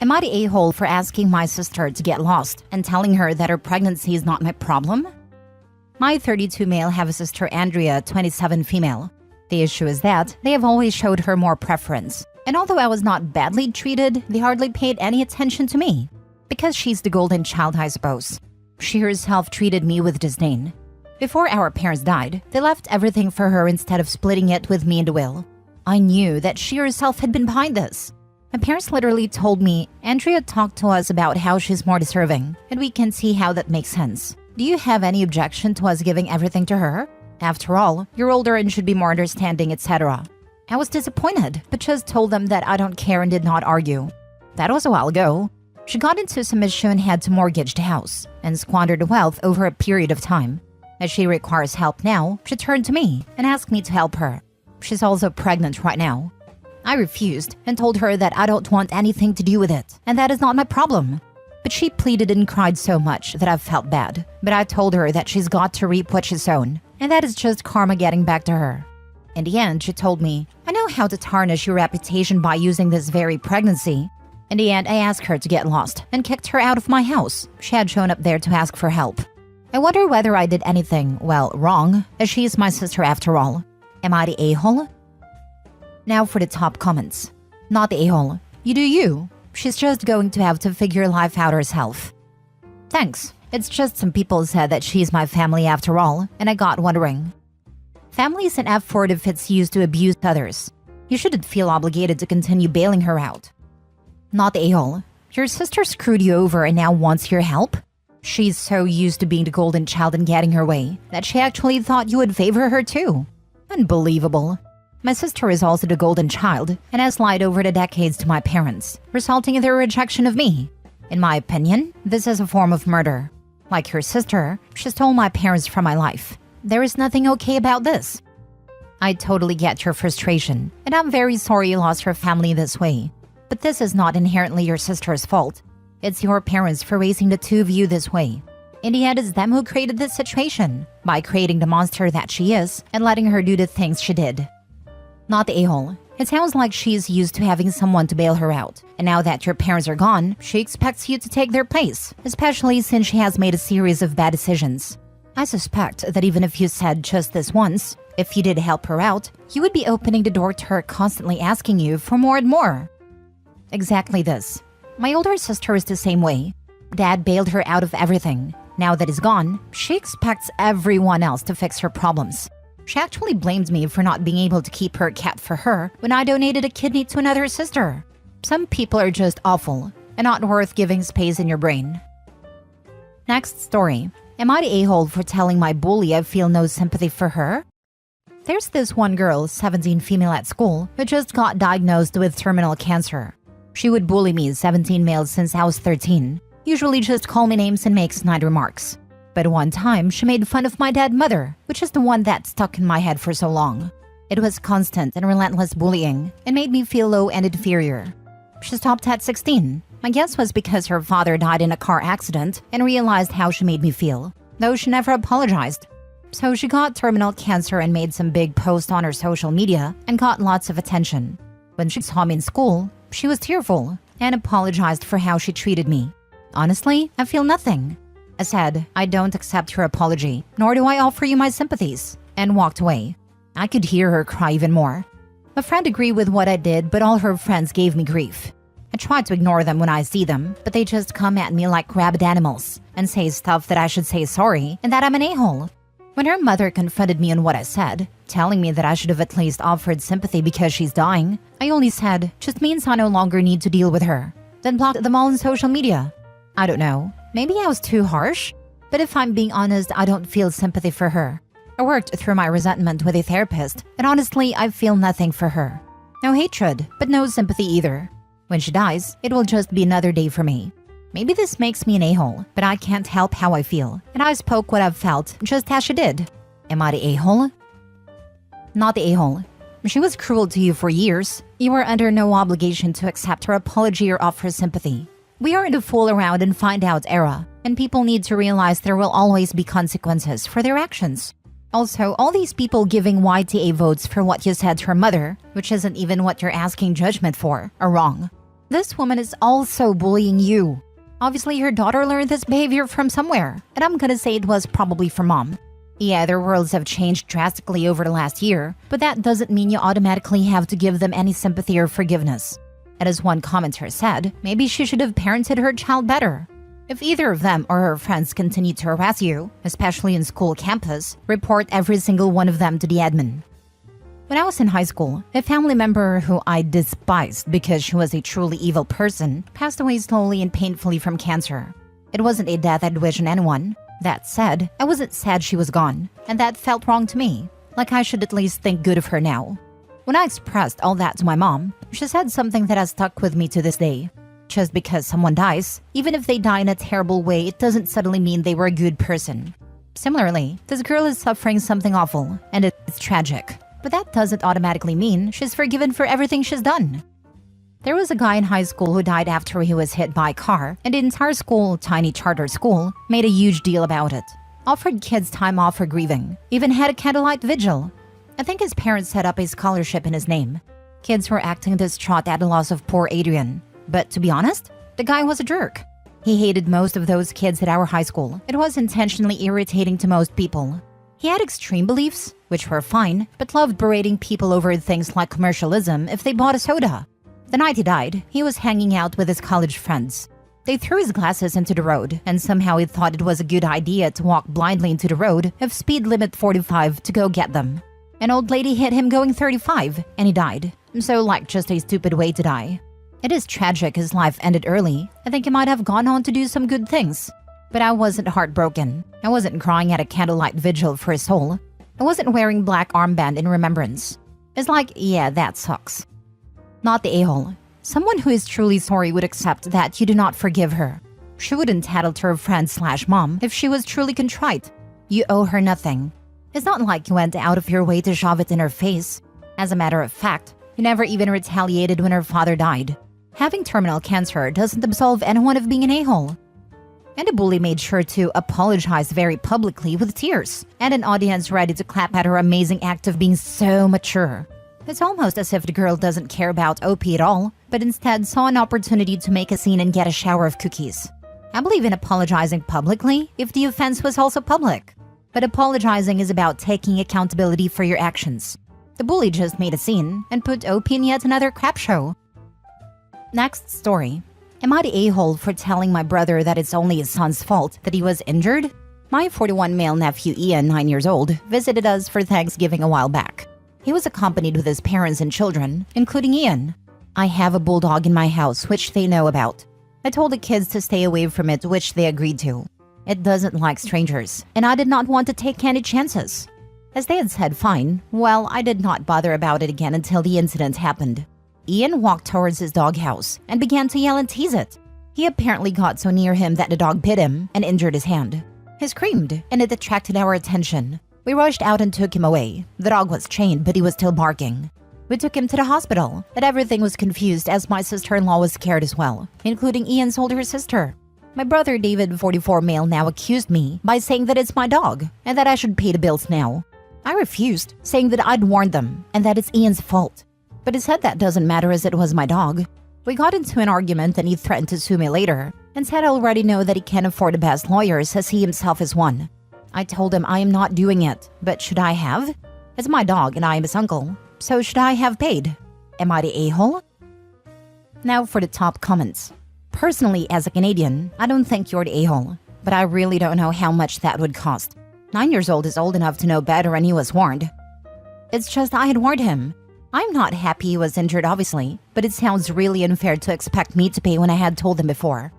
Am I the a-hole for asking my sister to get lost and telling her that her pregnancy is not my problem? My 32 male have a sister Andrea, 27 female. The issue is that they have always showed her more preference. And although I was not badly treated, they hardly paid any attention to me. Because she's the golden child, I suppose. She herself treated me with disdain. Before our parents died, they left everything for her instead of splitting it with me and Will. I knew that she herself had been behind this. My parents literally told me, Andrea talked to us about how she's more deserving, and we can see how that makes sense. Do you have any objection to us giving everything to her? After all, you're older and should be more understanding, etc. I was disappointed, but just told them that I don't care and did not argue. That was a while ago. She got into some issue and had to mortgage the house, and squandered the wealth over a period of time. As she requires help now, she turned to me and asked me to help her. She's also pregnant right now. I refused and told her that I don't want anything to do with it, and that is not my problem. But she pleaded and cried so much that I felt bad. But I told her that she's got to reap what she's sown, and that is just karma getting back to her. In the end, she told me, I know how to tarnish your reputation by using this very pregnancy. In the end, I asked her to get lost and kicked her out of my house. She had shown up there to ask for help. I wonder whether I did anything, well, wrong, as she is my sister after all. Am I the a-hole? Now for the top comments. Not the a-hole. You do you. She's just going to have to figure life out herself. Thanks. It's just some people said that she's my family after all, and I got wondering. Family is an F word if it's used to abuse others. You shouldn't feel obligated to continue bailing her out. Not the a-hole. Your sister screwed you over and now wants your help? She's so used to being the golden child and getting her way that she actually thought you would favor her too. Unbelievable. My sister is also the golden child and has lied over the decades to my parents, resulting in their rejection of me. In my opinion, this is a form of murder. Like her sister, she stole my parents from my life. There is nothing okay about this. I totally get your frustration, and I'm very sorry you lost your family this way. But this is not inherently your sister's fault. It's your parents for raising the two of you this way. In the end, it's them who created this situation, by creating the monster that she is and letting her do the things she did. Not the a-hole. It sounds like she's used to having someone to bail her out, and now that your parents are gone, she expects you to take their place, especially since she has made a series of bad decisions. I suspect that even if you said just this once, if you did help her out, you would be opening the door to her constantly asking you for more and more. Exactly this. My older sister is the same way. Dad bailed her out of everything. Now that he's gone, she expects everyone else to fix her problems. She actually blamed me for not being able to keep her cat for her when I donated a kidney to another sister. Some people are just awful and not worth giving space in your brain. Next story. Am I the a-hole for telling my bully I feel no sympathy for her? There's this one girl, 17 female at school, who just got diagnosed with terminal cancer. She would bully me, 17 males, since I was 13. Usually just call me names and make snide remarks. But one time, she made fun of my dead mother, which is the one that stuck in my head for so long. It was constant and relentless bullying, and made me feel low and inferior. She stopped at 16. My guess was because her father died in a car accident and realized how she made me feel, though she never apologized. So she got terminal cancer and made some big posts on her social media and got lots of attention. When she saw me in school, she was tearful and apologized for how she treated me. Honestly, I feel nothing. I said, I don't accept your apology, nor do I offer you my sympathies, and walked away. I could hear her cry even more. A friend agreed with what I did, but all her friends gave me grief. I try to ignore them when I see them, but they just come at me like rabid animals and say stuff that I should say sorry and that I'm an a-hole. When her mother confronted me on what I said, telling me that I should have at least offered sympathy because she's dying, I only said, just means I no longer need to deal with her. Then blocked them all on social media. I don't know. Maybe I was too harsh? But if I'm being honest, I don't feel sympathy for her. I worked through my resentment with a therapist, and honestly, I feel nothing for her. No hatred, but no sympathy either. When she dies, it will just be another day for me. Maybe this makes me an a-hole, but I can't help how I feel, and I spoke what I've felt, just as she did. Am I the a-hole? Not the a-hole. She was cruel to you for years. You are under no obligation to accept her apology or offer sympathy. We are in the fool around and find out era, and people need to realize there will always be consequences for their actions. Also, all these people giving YTA votes for what you said to her mother, which isn't even what you're asking judgment for, are wrong. This woman is also bullying you. Obviously, your daughter learned this behavior from somewhere, and I'm gonna say it was probably from mom. Yeah, their worlds have changed drastically over the last year, but that doesn't mean you automatically have to give them any sympathy or forgiveness. And as one commenter said, maybe she should have parented her child better. If either of them or her friends continue to harass you, especially in school campus, report every single one of them to the admin. When I was in high school, a family member who I despised because she was a truly evil person passed away slowly and painfully from cancer. It wasn't a death I'd wish on anyone. That said, I wasn't sad she was gone, and that felt wrong to me, like I should at least think good of her now. When I expressed all that to my mom, she said something that has stuck with me to this day. Just because someone dies, even if they die in a terrible way, it doesn't suddenly mean they were a good person. Similarly, this girl is suffering something awful, and it's tragic. But that doesn't automatically mean she's forgiven for everything she's done. There was a guy in high school who died after he was hit by a car, and the entire school, tiny charter school, made a huge deal about it. Offered kids time off for grieving, even had a candlelight vigil. I think his parents set up a scholarship in his name. Kids were acting distraught at the loss of poor Adrian. But to be honest, the guy was a jerk. He hated most of those kids at our high school. It was intentionally irritating to most people. He had extreme beliefs, which were fine, but loved berating people over things like commercialism if they bought a soda. The night he died, he was hanging out with his college friends. They threw his glasses into the road, and somehow he thought it was a good idea to walk blindly into the road if speed limit 45 to go get them. An old lady hit him going 35, and he died. So like just a stupid way to die. It is tragic his life ended early. I think he might have gone on to do some good things. But I wasn't heartbroken. I wasn't crying at a candlelight vigil for his soul. I wasn't wearing black armband in remembrance. It's like, yeah, that sucks. Not the a-hole. Someone who is truly sorry would accept that you do not forgive her. She would entitle to her friend/mom if she was truly contrite. You owe her nothing. It's not like you went out of your way to shove it in her face. As a matter of fact, you never even retaliated when her father died. Having terminal cancer doesn't absolve anyone of being an a-hole. And the bully made sure to apologize very publicly with tears, and an audience ready to clap at her amazing act of being so mature. It's almost as if the girl doesn't care about OP at all, but instead saw an opportunity to make a scene and get a shower of cookies. I believe in apologizing publicly if the offense was also public. But apologizing is about taking accountability for your actions. The bully just made a scene and put OP in yet another crap show. Next story. Am I the a-hole for telling my brother that it's only his son's fault that he was injured? My 41 male nephew Ian, 9 years old, visited us for Thanksgiving a while back. He was accompanied with his parents and children, including Ian. I have a bulldog in my house, which they know about. I told the kids to stay away from it, which they agreed to. It doesn't like strangers, and I did not want to take any chances. As they had said fine, well, I did not bother about it again until the incident happened. Ian walked towards his doghouse and began to yell and tease it. He apparently got so near him that the dog bit him and injured his hand. He screamed, and it attracted our attention. We rushed out and took him away. The dog was chained, but he was still barking. We took him to the hospital, and everything was confused as my sister-in-law was scared as well, including Ian's older sister. My brother David, 44 male, now accused me by saying that it's my dog and that I should pay the bills now. I refused, saying that I'd warned them and that it's Ian's fault. But he said that doesn't matter as it was my dog. We got into an argument and he threatened to sue me later and said I already know that he can't afford the best lawyers as he himself is one. I told him I am not doing it, but should I have? It's my dog and I am his uncle, so should I have paid? Am I the a-hole? Now for the top comments. Personally, as a Canadian, I don't think you're the a-hole, but I really don't know how much that would cost. 9 years old is old enough to know better and he was warned. It's just I had warned him. I'm not happy he was injured, obviously, but it sounds really unfair to expect me to pay when I had told him before.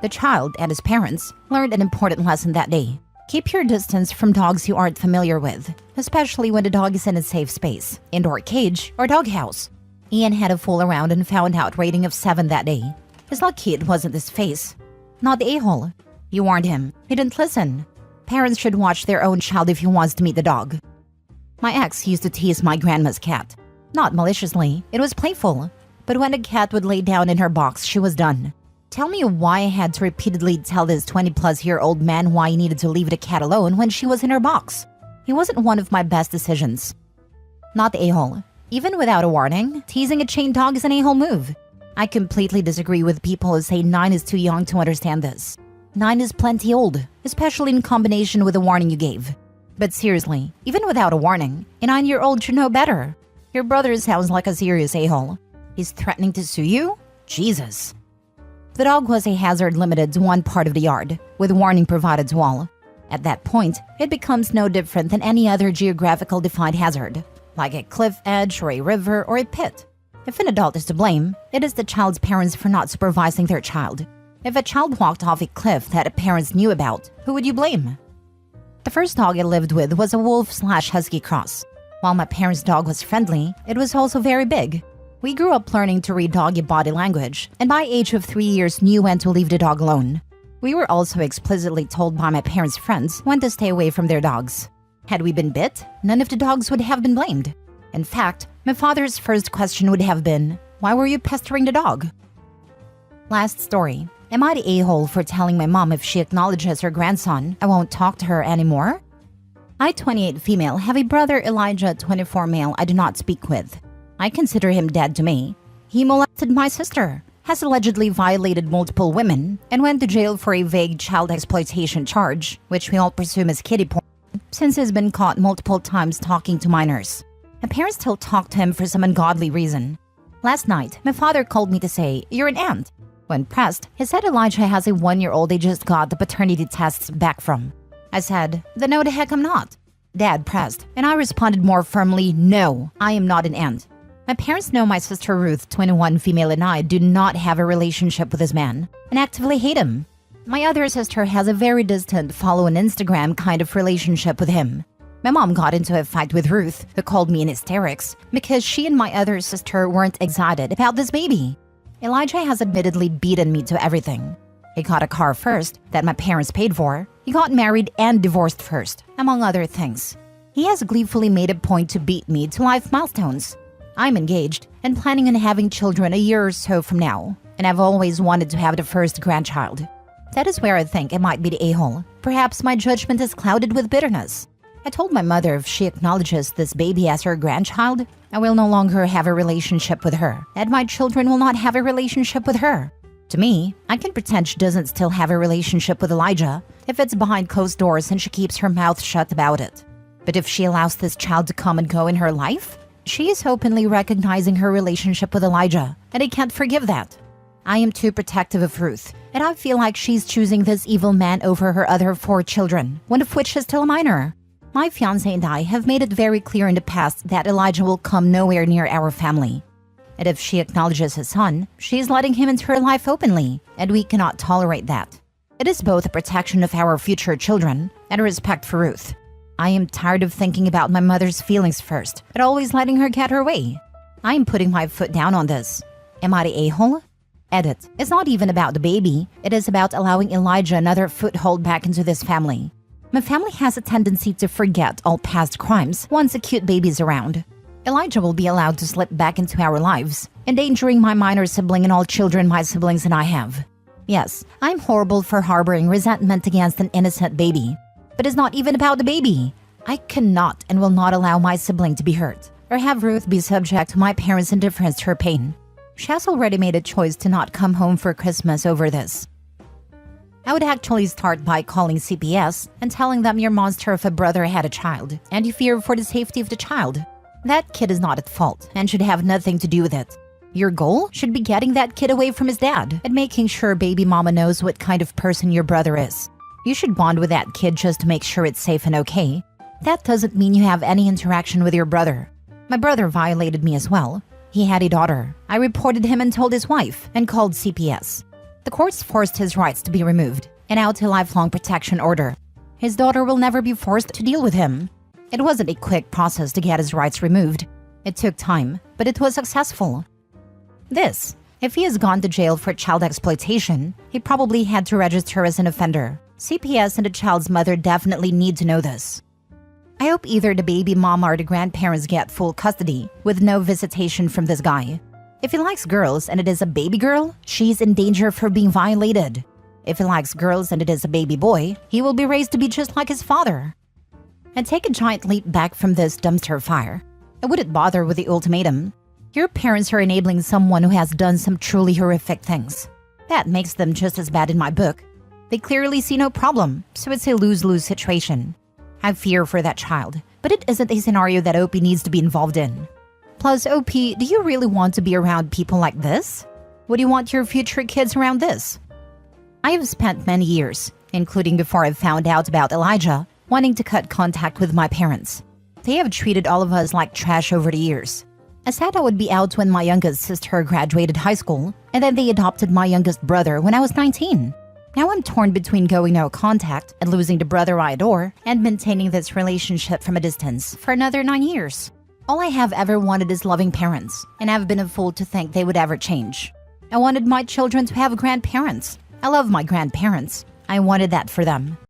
The child and his parents learned an important lesson that day. Keep your distance from dogs you aren't familiar with, especially when the dog is in a safe space, indoor cage, or doghouse. Ian had a fool around and found out rating of 7 that day. It's lucky it wasn't his face. Not the a-hole. You warned him. He didn't listen. Parents should watch their own child if he wants to meet the dog. My ex used to tease my grandma's cat. Not maliciously, it was playful. But when the cat would lay down in her box, she was done. Tell me why I had to repeatedly tell this 20-plus-year-old man why he needed to leave the cat alone when she was in her box. He wasn't one of my best decisions. Not the a-hole. Even without a warning, teasing a chained dog is an a-hole move. I completely disagree with people who say 9 is too young to understand this. 9 is plenty old, especially in combination with the warning you gave. But seriously, even without a warning, a 9-year-old should know better. Your brother sounds like a serious a-hole. He's threatening to sue you? Jesus. The dog was a hazard limited to one part of the yard, with warning provided to all. At that point, it becomes no different than any other geographical defined hazard, like a cliff edge or a river or a pit. If an adult is to blame, it is the child's parents for not supervising their child. If a child walked off a cliff that the parents knew about, who would you blame? The first dog I lived with was a wolf/husky cross. While my parents' dog was friendly, it was also very big. We grew up learning to read doggy body language, and by age of 3 years knew when to leave the dog alone. We were also explicitly told by my parents' friends when to stay away from their dogs. Had we been bit, none of the dogs would have been blamed. In fact, my father's first question would have been, "Why were you pestering the dog?" Last story. Am I the a-hole for telling my mom if she acknowledges her grandson, I won't talk to her anymore? I, 28 female, have a brother Elijah, 24 male, I do not speak with. I consider him dead to me. He molested my sister, has allegedly violated multiple women, and went to jail for a vague child exploitation charge, which we all presume is kiddie porn, since he's been caught multiple times talking to minors. My parents still talk to him for some ungodly reason. Last night, my father called me to say, "You're an aunt." When pressed, he said Elijah has a 1-year-old they just got the paternity tests back from. I said, "Then no the heck I'm not." Dad pressed, and I responded more firmly, "No, I am not an aunt." My parents know my sister Ruth, 21 female, and I do not have a relationship with this man, and actively hate him. My other sister has a very distant follow on Instagram kind of relationship with him. My mom got into a fight with Ruth, who called me in hysterics, because she and my other sister weren't excited about this baby. Elijah has admittedly beaten me to everything. He got a car first, that my parents paid for. He got married and divorced first, among other things. He has gleefully made a point to beat me to life milestones. I'm engaged and planning on having children a year or so from now, and I've always wanted to have the first grandchild. That is where I think I might be the a-hole. Perhaps my judgment is clouded with bitterness. I told my mother if she acknowledges this baby as her grandchild, I will no longer have a relationship with her, and my children will not have a relationship with her. To me, I can pretend she doesn't still have a relationship with Elijah if it's behind closed doors and she keeps her mouth shut about it. But if she allows this child to come and go in her life, she is openly recognizing her relationship with Elijah, and I can't forgive that. I am too protective of Ruth, and I feel like she's choosing this evil man over her other 4 children, one of which is still a minor. My fiancé and I have made it very clear in the past that Elijah will come nowhere near our family. And if she acknowledges his son, she is letting him into her life openly, and we cannot tolerate that. It is both a protection of our future children and a respect for Ruth. I am tired of thinking about my mother's feelings first, and always letting her get her way. I am putting my foot down on this. Am I the a-hole? Edit. It's not even about the baby. It is about allowing Elijah another foothold back into this family. My family has a tendency to forget all past crimes once a cute baby is around. Elijah will be allowed to slip back into our lives, endangering my minor sibling and all children my siblings and I have. Yes, I'm horrible for harboring resentment against an innocent baby. But it's not even about the baby. I cannot and will not allow my sibling to be hurt, or have Ruth be subject to my parents' indifference to her pain. She has already made a choice to not come home for Christmas over this. I would actually start by calling CPS and telling them your monster of a brother had a child, and you fear for the safety of the child. That kid is not at fault and should have nothing to do with it. Your goal should be getting that kid away from his dad and making sure baby mama knows what kind of person your brother is. You should bond with that kid just to make sure it's safe and okay. That doesn't mean you have any interaction with your brother. My brother violated me as well. He had a daughter. I reported him and told his wife and called CPS. The courts forced his rights to be removed and out a lifelong protection order. His daughter will never be forced to deal with him. It wasn't a quick process to get his rights removed. It took time, but it was successful. If he has gone to jail for child exploitation, he probably had to register as an offender. CPS and the child's mother definitely need to know this. I hope either the baby mama or the grandparents get full custody, with no visitation from this guy. If he likes girls and it is a baby girl, she's in danger for being violated. If he likes girls and it is a baby boy, he will be raised to be just like his father. And take a giant leap back from this dumpster fire. I wouldn't bother with the ultimatum. Your parents are enabling someone who has done some truly horrific things. That makes them just as bad in my book. They clearly see no problem, so it's a lose-lose situation. I fear for that child, but it isn't a scenario that OP needs to be involved in. Plus, OP, do you really want to be around people like this? Would you want your future kids around this? I have spent many years, including before I found out about Elijah, wanting to cut contact with my parents. They have treated all of us like trash over the years. I said I would be out when my youngest sister graduated high school, and then they adopted my youngest brother when I was 19. Now I'm torn between going no contact and losing the brother I adore and maintaining this relationship from a distance for another 9 years. All I have ever wanted is loving parents, and I've been a fool to think they would ever change. I wanted my children to have grandparents. I love my grandparents. I wanted that for them.